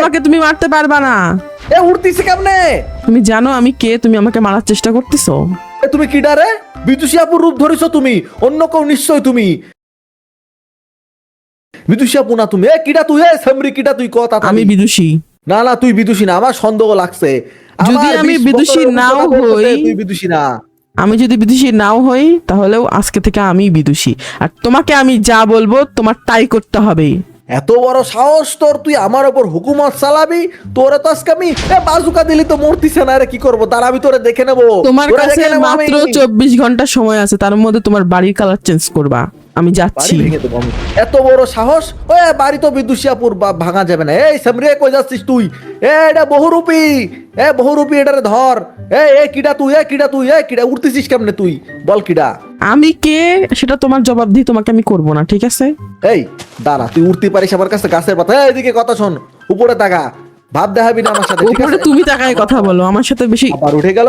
আমাকে তুমি মারতে পারবা না। এ উঠতিছে কেমনে? তুমি জানো আমি কে? তুমি আমাকে মারার চেষ্টা করতেছো। এ তুমি কিডা রে? বিদুষী আপুর রূপ ধরেছো তুমি, অন্য কেউ নিশ্চয় তুমি। বিদুষী আপু না তুমি। এ কিডা তুই? এ সামরি কিডা তুই? কথা আমি বিদুষী। না না তুই বিদুষী না, আমার সন্দেহ লাগছে। যদি আমার আমি 20 বিদুষী বছরের নাও অভিজ্ঞতা বলতেছে হই, তুই বিদুষী না। আমি যদি বিদুষী নাও হই তাহলেও আজকে থেকে আমি বিদুষী, আর তোমাকে আমি যা বলবো তোমার তাই করতে হবে। এত বড় সাহস তোর, তুই আমার উপর হুকুমত চালাবি? তোরে তো আজকে আমি বাজুকা দিলি তো মরতিছে না রে, কি করবো? তার আমি তোরে দেখে নেবো। তোমার তোরে কাছে দেখে নেবো আমি। মাত্র 24 ঘন্টা সময় আছে, তার মধ্যে তোমার বাড়ির কালার চেঞ্জ করবা। আমি বাড়ি যাচ্ছি। ভেঙে দেবো আমি। এত বড় সাহস! ওই বাড়ি তো বিদুষিয়াপুর ভাঙা যাবে না। এই সামরি কই যাচ্ছিস তুই? এটা বহুরূপী, বহুরূপী, এটারে ধর। এ কিডা তুই? এ কিডা তুই? এ কিডা উঠতেছিস কেমনে তুই? বল কিডা? আমি কে সেটা তোমার জবাব দিয়ে তোমাকে আমি করব না, ঠিক আছে? এই দাঁড়া, তুই উঠতে পারিস আমার কাছে গাছের পাতা? এদিকে কথা শোন, উপরে তাকা, ভাব দেখাবি না আমার সাথে, ঠিক উপরে আছে? তুমি তাকায় কথা বলো, আমার সাথে বেশি। আবার উঠে গেল।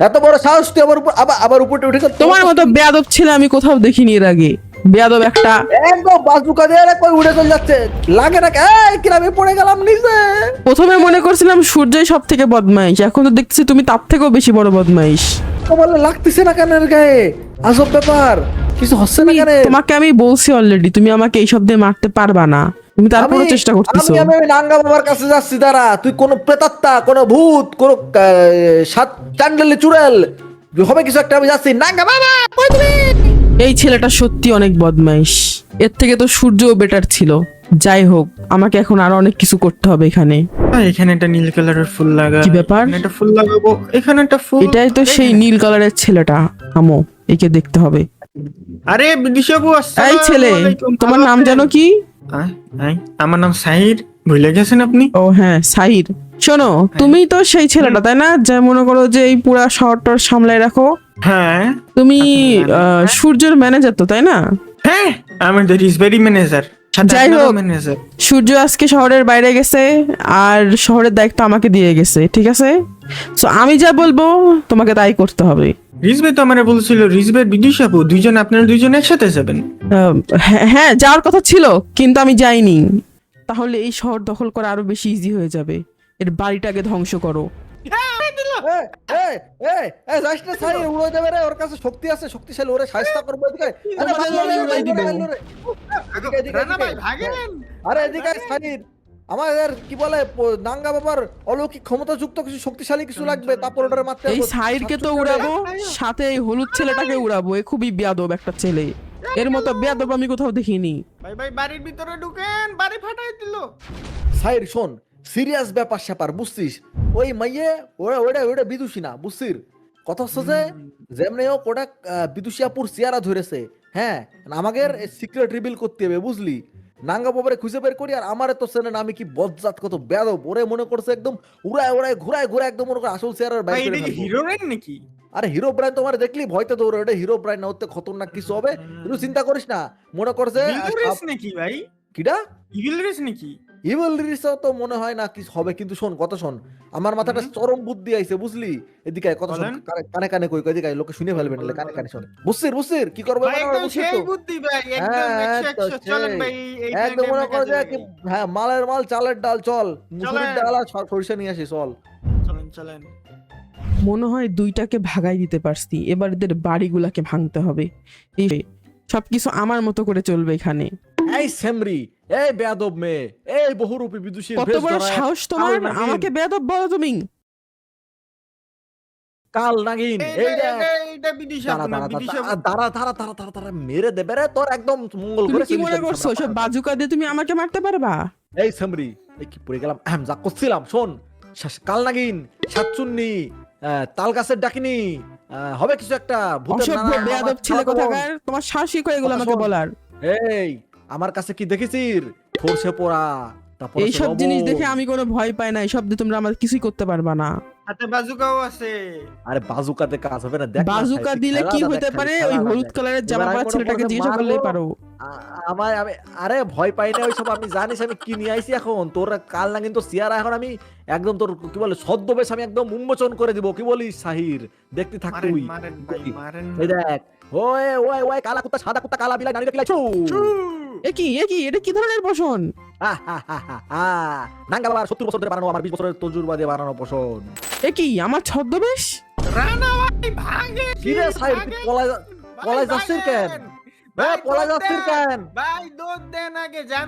এত বড় সাহস তুই আমার উপর, আবার উপরে উঠে গেল। তোমার মতো বেয়াদব ছেলে আমি কোথাও দেখিনি এর আগে। বেয়াদব একটা। একদম বাজুকা দিয়ে রে, কই উড়ে চলে যাচ্ছে। লাগে না? এই কিরা, আমি পড়ে গেলাম নিচে। প্রথমে মনে করছিলাম সূর্যই সব থেকে বদমাইশ, এখন তো দেখছি তুমি তার থেকেও বেশি বড় বদমাইশ। তো বলে লাগতেছে না কেন এর গায়ে? আজব ব্যাপার, কিছু হচ্ছে না কেন? তোমাকে আমি বলছি অলরেডি তুমি আমাকে এই শব্দে মারতে পারবা না, তুমি তারপরও চেষ্টা করতেছো। আমি নাঙ্গা বাবার কাছে যাচ্ছি, দাঁড়া। তুই কোন প্রেতাত্মা, কোন ভূত, কোন সাত চান্ডালে চুড়েল হবে কিছু একটা, আমি যাচ্ছি। নাঙ্গা বাবা কই তুমি? এই ছেলেটা সত্যি অনেক বদমাইশ, এর থেকে তো সূর্যও বেটার ছিল। যাই হোক, আমাকে এখন আরো অনেক কিছু করতে হবে এখানে। এখানে একটা নীল কালারের ফুল লাগা। কি ব্যাপার? এখানে একটা ফুল লাগাবো, এখানে একটা ফুল। এটাই তো সেই নীল কালারের ছেলেটা। আমো, একে দেখতে হবে। আরে বিদিশাবু, এই ছেলে, তোমার নাম জানো কি? আমার নাম সাহির। ভুলে গেছেন আপনি? ও হ্যাঁ, সাহির। শোনো, তুমি তো সেই ছেলেটা তাই না, যা মনে করো যে এই পুরা শহরটার সামলায় রাখো? হ্যাঁ তুমি সূর্যের ম্যানেজার তো তাই না? হ্যাঁ, আমি দ্য রিসবেরি ম্যানেজার। যাই হোক, ম্যানেজার। সূর্য আজকে শহরের বাইরে গেছে আর শহরের দায়িত্ব আমাকে দিয়ে গেছে, ঠিক আছে? সো আমি যা বলবো তোমাকে তাই করতে হবে। রিসবে তো আমারে বলছিল রিসবে বিদিশাবু দুইজন, আপনারা দুইজন একসাথে যাবেন। হ্যাঁ হ্যাঁ, যাওয়ার কথা ছিল কিন্তু আমি যাইনি। তাহলে এই শহর দখল করা আরো বেশি ইজি হয়ে যাবে। এর বাড়িটাকে ধ্বংস করো। যাস না সাই, উড়ে যাবে রে। ওর কাছে শক্তি আছে, শক্তিশালী, ওরে সাহায্য করবো। এদিকে আরে তোমাদের আমি উড়াই দিব। আরে এদিকে আয় সাইর। আমাদের কি বলে নাঙ্গা বাবার অলৌকিক ক্ষমতাযুক্ত কিছু শক্তিশালী কিছু লাগবে, তারপর ওটারে মারতে এই হবে। সাইরকে তো উড়াবো, সাথে এই হলুদ ছেলেটাকে উড়াবো। এ খুবই বেয়াদব একটা ছেলে, এর মতো বেয়াদব আমি কোথাও দেখিনি। ভাই ভাই, বাড়ির ভিতরে ঢুকেন, বাড়ি ফাটাই দিল। সাইর শোন, সিরিয়াস ব্যাপার স্যাপার, বুঝছিস? ওই মাইয়ে ওরা ওটা ওটা বিদুষী না, বুঝছিস? কথা হচ্ছে যে যেমনি হোক ওটা বিদুষিয়াপুর চেয়ারা ধরেছে। হ্যাঁ, আমাদের সিক্রেট রিভিল করতে হবে, বুঝলি? নাঙ্গা বাবারে খুঁজে বের করি, আর আমারে তো চেনে না, আমি কি বজ্জাত, কত বেয়াদব। ওরে মনে করছে একদম উড়ায় উড়ায় ঘুরায় ঘুরায় একদম মনে করে আসল চেয়ারের ভাই বাইরে এটা কি হিরোইন নাকি? আরে হিরো ব্রাইন তোমার দেখলি ভয়তে দৌড়ে, ওটা হিরো ব্রাইন না, ওতে খতরনাক কিছু হবে। তুই চিন্তা করিস না, মনে করছে ইভিল রেস নাকি ভাই? কিডা ইভিল রেস নাকি? ইভিল রিসও তো মনে হয় না কিছু হবে, কিন্তু শোন কথা শোন, আমার মাথাটা চরম বুদ্ধি আইছে, বুঝলি? এদিকে আয়, কথা শোন, কানে কানে কই, এদিকে আয়, লোকে শুনে ফেলবে না, কানে কানে শোন। বুঝছিস কি করবে? ভাই একদম সেই বুদ্ধি ভাই, একদম 100 চলেন ভাই। এই একদম মনে করে যে হ্যাঁ, মালের মাল চালের ডাল, চল মুসুরির ডাল আর সরিষা নিয়ে আসি, চল। চলেন চলেন। মনে হয় দুইটাকে ভাগাই দিতে পারছি, এবার এদের বাড়িগুলাকে ভাঙতে হবে। এই সবকিছু আমার মতো করে চলবে এখানে। এই সেমরি, এই বেয়াদব মেয়ে, এই বহুরূপী বিদুষীর কত বেশ বড় ধরা সাহস তোমার, আমাকে বেয়াদব বলো তুমি? কাল নাগিন, এই দেখ। এইটা বিদিশাবু না, বিদিশাবু। দাঁড়া, মেরে দেবে রে তোর, একদম মঙ্গল তুমি করে। কি মনে করছো সব বাজুকা দিয়ে তুমি আমাকে মারতে পারবা? এই সেমরি, এই কি পড়ে গেলাম, যা করছিলাম শোন। কাল নাগিন, সাতচুন্নি, তাল গাছের ডাকিনি, হবে কিছু একটা ভূতের অসভ্য বেয়াদব ছেলে কোথাকার, তোমার সাহসিক হয়ে এগুলো আমাকে বলার। এই আমার কাছে কি দেখেছিস? সরষে পোড়া, তারপর এইসব জিনিস দেখে আমি কোনো ভয় পাই না, এইসব দিয়ে তোমরা আমার কিছুই করতে পারবা না। হাতে বাজুকাও আছে। আরে বাজুকাতে কাজ হবে না, দেখ না বাজুকা সাইড, দিলে কি খেলাটা হতে দেখ, পারে? খেলাটা ওই হলুদ দেখ। কালারের জামা এবার আমি পরা মনে ছেলেটাকে করছি জিজ্ঞাসা করলেই মারবো। পারো। আমি আরে ভয় পাই না ওইসব, আমি জানিস আমি কি নিয়ে আইছি এখন তোর। কাল না কিন্তু সিয়ারা এখন আমি একদম তোর কি বলে ছদ্মবেশ আমি একদম উন্মোচন করে দিব। কি বলিস সাহির? দেখতে থাক মারেন তুই। মারেন ভাই, মারেন। এই দেখ, ওই ওই ওই কালা কুত্তা সাদা কুত্তা কালা বিলাই নারী কিলাই ছু। একই এটা কি ধরনের পোষণ? নাঙ্গাবার 70 বছর ধরে বানানো, আমার 20 বছরের তজুরবা দিয়ে বানানো পোষণ। একই আমার ছদ্মবেশ? রানা ভাই ভাগে কি রে সাইড, তুই পলাই যাচ্ছিস কেন? পলাই যাচ্ছিস কেন? ভাই দৌড় দেন আগে জান